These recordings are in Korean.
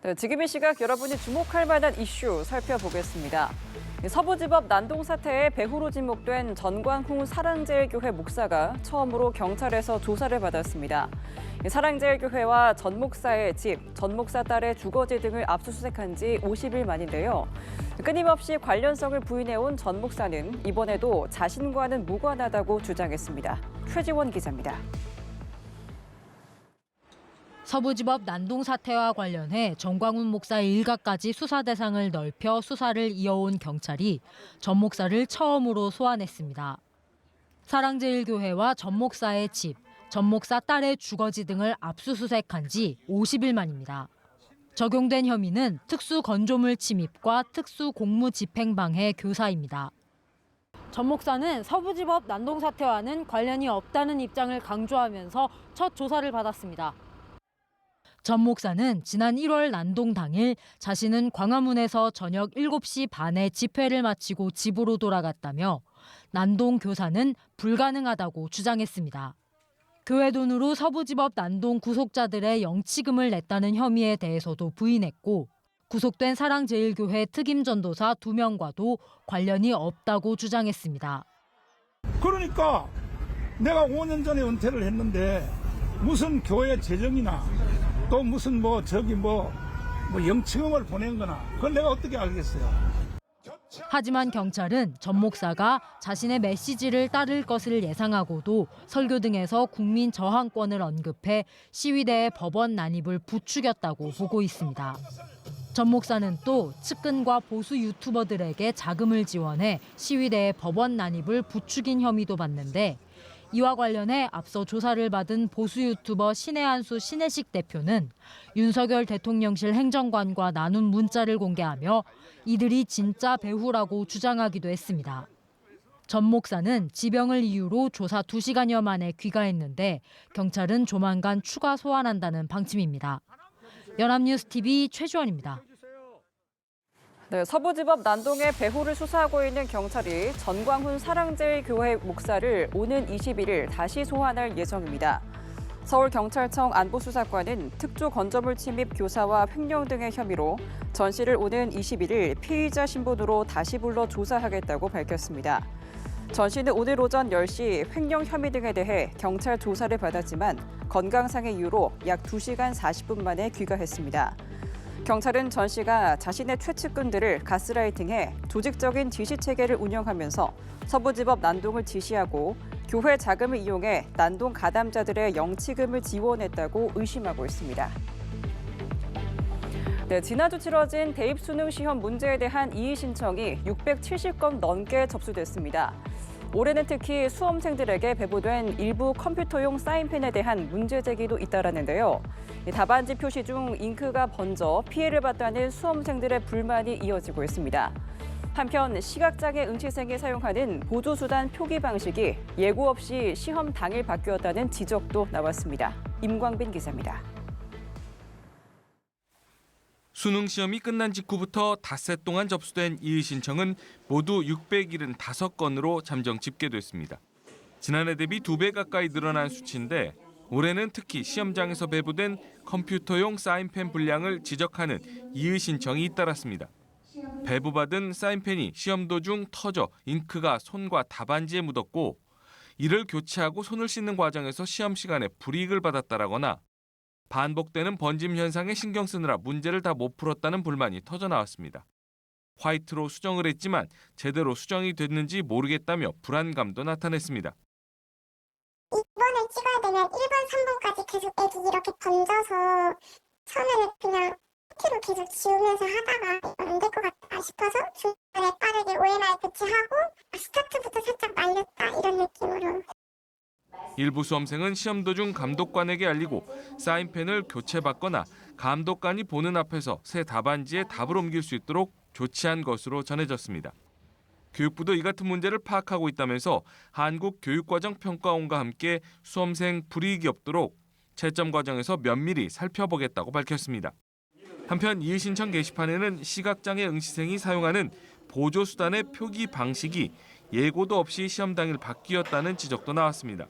네, 지금 이 시각 여러분이 주목할 만한 이슈 살펴보겠습니다. 서부지법 난동 사태에 배후로 지목된 전광훈 사랑제일교회 목사가 처음으로 경찰에서 조사를 받았습니다. 사랑제일교회와 전 목사의 집, 전 목사 딸의 주거지 등을 압수수색한 지 50일 만인데요. 끊임없이 관련성을 부인해온 전 목사는 이번에도 자신과는 무관하다고 주장했습니다. 최지원 기자입니다. 서부지법 난동 사태와 관련해 전광훈 목사의 일가까지 수사 대상을 넓혀 수사를 이어온 경찰이 전 목사를 처음으로 소환했습니다. 사랑제일교회와 전 목사의 집, 전 목사 딸의 주거지 등을 압수수색한 지 50일 만입니다. 적용된 혐의는 특수건조물 침입과 특수공무집행방해 교사입니다. 전 목사는 서부지법 난동 사태와는 관련이 없다는 입장을 강조하면서 첫 조사를 받았습니다. 전 목사는 지난 1월 난동 당일 자신은 광화문에서 저녁 7시 반에 집회를 마치고 집으로 돌아갔다며 난동 교사는 불가능하다고 주장했습니다. 교회 돈으로 서부지법 난동 구속자들의 영치금을 냈다는 혐의에 대해서도 부인했고 구속된 사랑제일교회 특임 전도사 2명과도 관련이 없다고 주장했습니다. 그러니까 내가 5년 전에 은퇴를 했는데 무슨 교회 재정이나 또 무슨 영치금을 보낸 거나 그걸 내가 어떻게 알겠어요. 하지만 경찰은 전 목사가 자신의 메시지를 따를 것을 예상하고도 설교 등에서 국민 저항권을 언급해 시위대의 법원 난입을 부추겼다고 보고 있습니다. 전 목사는 또 측근과 보수 유튜버들에게 자금을 지원해 시위대의 법원 난입을 부추긴 혐의도 받는데 이와 관련해 앞서 조사를 받은 보수 유튜버 신혜한수 신혜식 대표는 윤석열 대통령실 행정관과 나눈 문자를 공개하며 이들이 진짜 배후라고 주장하기도 했습니다. 전 목사는 지병을 이유로 조사 2시간여 만에 귀가했는데 경찰은 조만간 추가 소환한다는 방침입니다. 연합뉴스TV 최주원입니다. 네, 서부지법 난동의 배후를 수사하고 있는 경찰이 전광훈 사랑제일교회 목사를 오는 21일 다시 소환할 예정입니다. 서울경찰청 안보수사관은 특조건조물 침입 교사와 횡령 등의 혐의로 전 씨를 오는 21일 피의자 신분으로 다시 불러 조사하겠다고 밝혔습니다. 전 씨는 오늘 오전 10시 횡령 혐의 등에 대해 경찰 조사를 받았지만 건강상의 이유로 약 2시간 40분 만에 귀가했습니다. 경찰은 전 씨가 자신의 최측근들을 가스라이팅해 조직적인 지시체계를 운영하면서 서부지법 난동을 지시하고 교회 자금을 이용해 난동 가담자들의 영치금을 지원했다고 의심하고 있습니다. 네, 지난주 치러진 대입수능 시험 문제에 대한 이의 신청이 670건 넘게 접수됐습니다. 올해는 특히 수험생들에게 배부된 일부 컴퓨터용 사인펜에 대한 문제 제기도 잇따랐는데요. 답안지 표시 중 잉크가 번져 피해를 봤다는 수험생들의 불만이 이어지고 있습니다. 한편 시각장애 응시생이 사용하는 보조수단 표기 방식이 예고 없이 시험 당일 바뀌었다는 지적도 나왔습니다. 임광빈 기자입니다. 수능 시험이 끝난 직후부터 닷새 동안 접수된 이의 신청은 모두 675건으로 잠정 집계됐습니다. 지난해 대비 2배 가까이 늘어난 수치인데 올해는 특히 시험장에서 배부된 컴퓨터용 사인펜 분량을 지적하는 이의 신청이 잇따랐습니다. 배부받은 사인펜이 시험 도중 터져 잉크가 손과 답안지에 묻었고 이를 교체하고 손을 씻는 과정에서 시험 시간에 불이익을 받았다라거나 반복되는 번짐 현상에 신경 쓰느라 문제를 다 못 풀었다는 불만이 터져나왔습니다. 화이트로 수정을 했지만 제대로 수정이 됐는지 모르겠다며 불안감도 나타냈습니다. 2번을 찍어야 되면 1번, 3번까지 계속 애기 이렇게 번져서 처음에는 그냥 키로 계속 지우면서 하다가 안 될 것 같다 싶어서 중간에 빠르게 OMR 교체하고 스타트부터 살짝 말렸다 이런 느낌으로. 일부 수험생은 시험 도중 감독관에게 알리고 사인펜을 교체받거나 감독관이 보는 앞에서 새 답안지에 답을 옮길 수 있도록 조치한 것으로 전해졌습니다. 교육부도 이 같은 문제를 파악하고 있다면서 한국교육과정평가원과 함께 수험생 불이익이 없도록 채점 과정에서 면밀히 살펴보겠다고 밝혔습니다. 한편 이의 신청 게시판에는 시각장애 응시생이 사용하는 보조수단의 표기 방식이 예고도 없이 시험 당일 바뀌었다는 지적도 나왔습니다.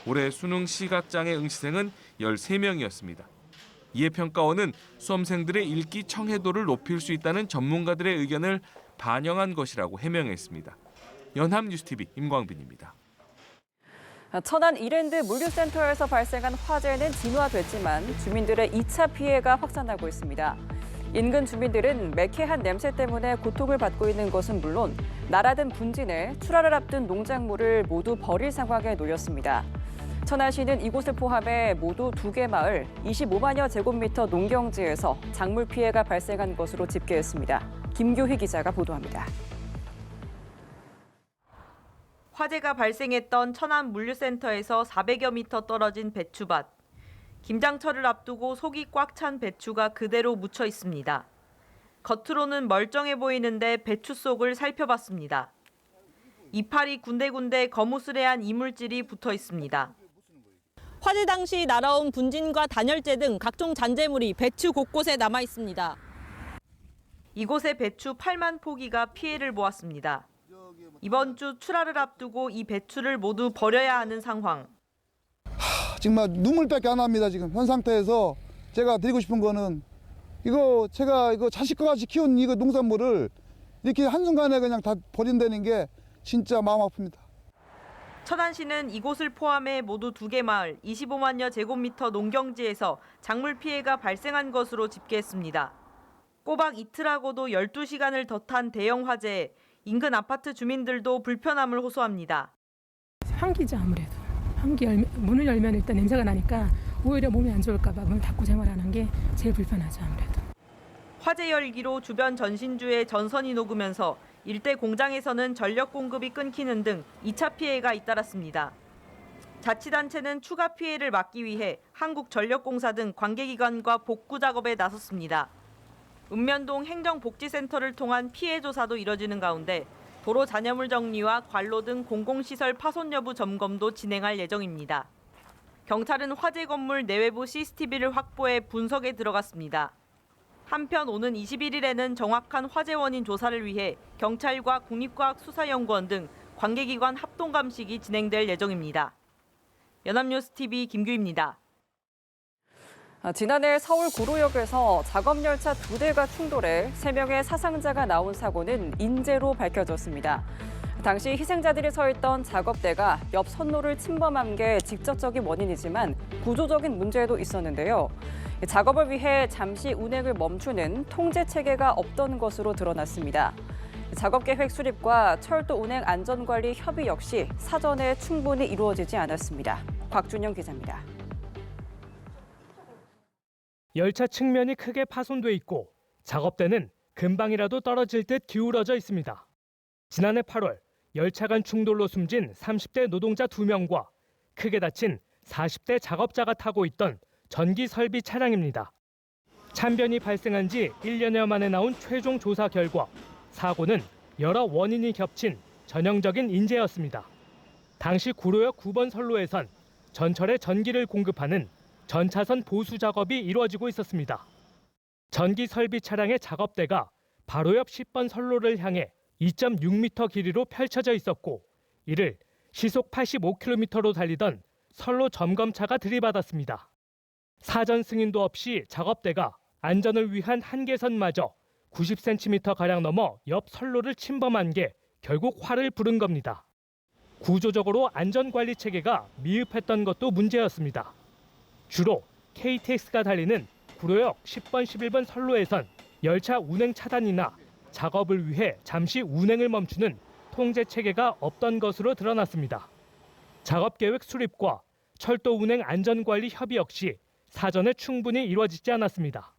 올해 수능 시각장애 응시생은 13명이었습니다. 이에 평가원은 수험생들의 읽기 청해도를 높일 수 있다는 전문가들의 의견을 반영한 것이라고 해명했습니다. 연합뉴스TV 임광빈입니다. 천안 이랜드 물류센터에서 발생한 화재는 진화됐지만 주민들의 2차 피해가 확산하고 있습니다. 인근 주민들은 매캐한 냄새 때문에 고통을 받고 있는 것은 물론 날아든 분진에 출하를 앞둔 농작물을 모두 버릴 상황에 놓였습니다. 천안시는 이곳을 포함해 모두 2개 마을 25만여 제곱미터 농경지에서 작물 피해가 발생한 것으로 집계했습니다. 김교희 기자가 보도합니다. 화재가 발생했던 천안 물류센터에서 400여 미터 떨어진 배추밭. 김장철을 앞두고 속이 꽉 찬 배추가 그대로 묻혀 있습니다. 겉으로는 멀쩡해 보이는데 배추 속을 살펴봤습니다. 이파리 군데군데 거무스레한 이물질이 붙어 있습니다. 화재 당시 날아온 분진과 단열재 등 각종 잔재물이 배추 곳곳에 남아 있습니다. 이곳의 배추 8만 포기가 피해를 보았습니다. 이번 주 출하를 앞두고 이 배추를 모두 버려야 하는 상황. 정말 눈물밖에 안 납니다. 지금 현 상태에서 제가 드리고 싶은 거는 제가 자식과 같이 키운 이거 농산물을 이렇게 한순간에 그냥 다 버린다는 게 진짜 마음 아픕니다. 천안시는 이곳을 포함해 모두 2개 마을 25만여 제곱미터 농경지에서 작물 피해가 발생한 것으로 집계했습니다. 꼬박 이틀하고도 12시간을 더 탄 대형 화재에 인근 아파트 주민들도 불편함을 호소합니다. 환기죠. 아무래도 문을 열면 일단 냄새가 나니까 오히려 몸이 안 좋을까 봐 문을 닫고 생활하는 게 제일 불편하죠. 아무래도. 화재 열기로 주변 전신주에 전선이 녹으면서 일대 공장에서는 전력 공급이 끊기는 등 2차 피해가 잇따랐습니다. 자치단체는 추가 피해를 막기 위해 한국전력공사 등 관계기관과 복구 작업에 나섰습니다. 읍면동 행정복지센터를 통한 피해 조사도 이뤄지는 가운데 도로 잔여물 정리와 관로 등 공공시설 파손 여부 점검도 진행할 예정입니다. 경찰은 화재 건물 내외부 CCTV를 확보해 분석에 들어갔습니다. 한편 오는 21일에는 정확한 화재 원인 조사를 위해 경찰과 국립과학수사연구원 등 관계기관 합동감식이 진행될 예정입니다. 연합뉴스TV 김규희입니다. 지난해 서울 구로역에서 작업열차 2대가 충돌해 3명의 사상자가 나온 사고는 인재로 밝혀졌습니다. 당시 희생자들이 서 있던 작업대가 옆 선로를 침범한 게 직접적인 원인이지만 구조적인 문제도 있었는데요. 작업을 위해 잠시 운행을 멈추는 통제 체계가 없던 것으로 드러났습니다. 작업 계획 수립과 철도 운행 안전관리 협의 역시 사전에 충분히 이루어지지 않았습니다. 곽준영 기자입니다. 열차 측면이 크게 파손돼 있고 작업대는 금방이라도 떨어질 듯 기울어져 있습니다. 지난해 8월 열차 간 충돌로 숨진 30대 노동자 2명과 크게 다친 40대 작업자가 타고 있던 전기 설비 차량입니다. 참변이 발생한 지 1년여 만에 나온 최종 조사 결과 사고는 여러 원인이 겹친 전형적인 인재였습니다. 당시 구로역 9번 선로에선 전철에 전기를 공급하는 전차선 보수 작업이 이루어지고 있었습니다. 전기 설비 차량의 작업대가 바로 옆 10번 선로를 향해 2.6m 길이로 펼쳐져 있었고 이를 시속 85km로 달리던 선로 점검차가 들이받았습니다. 사전 승인도 없이 작업대가 안전을 위한 한계선마저 90cm가량 넘어 옆 선로를 침범한 게 결국 화를 부른 겁니다. 구조적으로 안전관리 체계가 미흡했던 것도 문제였습니다. 주로 KTX가 달리는 구로역 10번, 11번 선로에선 열차 운행 차단이나 작업을 위해 잠시 운행을 멈추는 통제 체계가 없던 것으로 드러났습니다. 작업 계획 수립과 철도 운행 안전관리 협의 역시 사전에 충분히 이루어지지 않았습니다.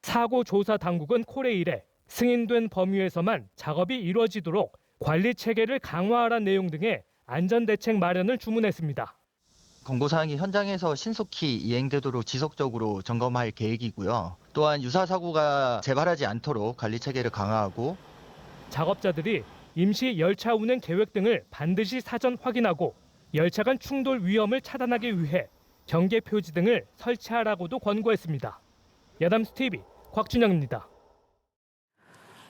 사고 조사 당국은 콜에 승인된 범위에서만 작업이 이루어지도록 관리 체계를 강화하라는 내용 등의 안전대책 마련을 주문했습니다. 권고사항이 현장에서 신속히 이행되도록 지속적으로 점검할 계획이고요. 또한 유사 사고가 재발하지 않도록 관리 체계를 강화하고 작업자들이 임시 열차 운행 계획 등을 반드시 사전 확인하고 열차 간 충돌 위험을 차단하기 위해 경계 표지 등을 설치하라고도 권고했습니다. 연합뉴스TV 곽준영입니다.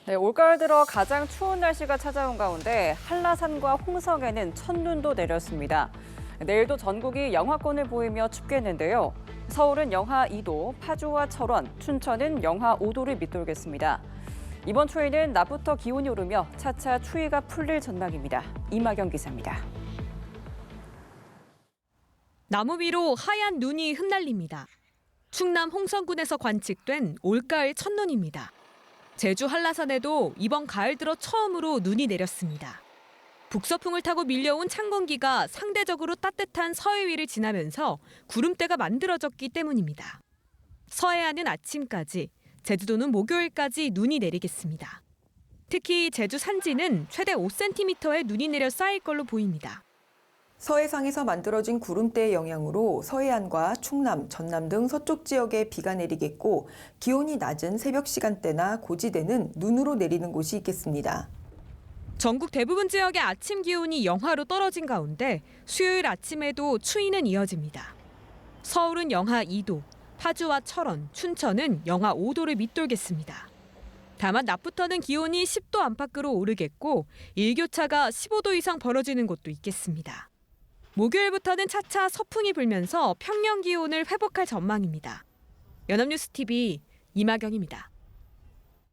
네, 올가을 들어 가장 추운 날씨가 찾아온 가운데 한라산과 홍성에는 첫눈도 내렸습니다. 내일도 전국이 영하권을 보이며 춥겠는데요. 서울은 영하 2도, 파주와 철원, 춘천은 영하 5도를 밑돌겠습니다. 이번 추위는 낮부터 기온이 오르며 차차 추위가 풀릴 전망입니다. 이마경 기자입니다. 나무 위로 하얀 눈이 흩날립니다. 충남 홍성군에서 관측된 올가을 첫눈입니다. 제주 한라산에도 이번 가을 들어 처음으로 눈이 내렸습니다. 북서풍을 타고 밀려온 찬 공기가 상대적으로 따뜻한 서해 위를 지나면서 구름대가 만들어졌기 때문입니다. 서해안은 아침까지, 제주도는 목요일까지 눈이 내리겠습니다. 특히 제주 산지는 최대 5cm의 눈이 내려 쌓일 걸로 보입니다. 서해상에서 만들어진 구름대의 영향으로 서해안과 충남, 전남 등 서쪽 지역에 비가 내리겠고 기온이 낮은 새벽 시간대나 고지대는 눈으로 내리는 곳이 있겠습니다. 전국 대부분 지역의 아침 기온이 영하로 떨어진 가운데 수요일 아침에도 추위는 이어집니다. 서울은 영하 2도, 파주와 철원, 춘천은 영하 5도를 밑돌겠습니다. 다만 낮부터는 기온이 10도 안팎으로 오르겠고 일교차가 15도 이상 벌어지는 곳도 있겠습니다. 목요일부터는 차차 서풍이 불면서 평년 기온을 회복할 전망입니다. 연합뉴스 TV 이마경입니다.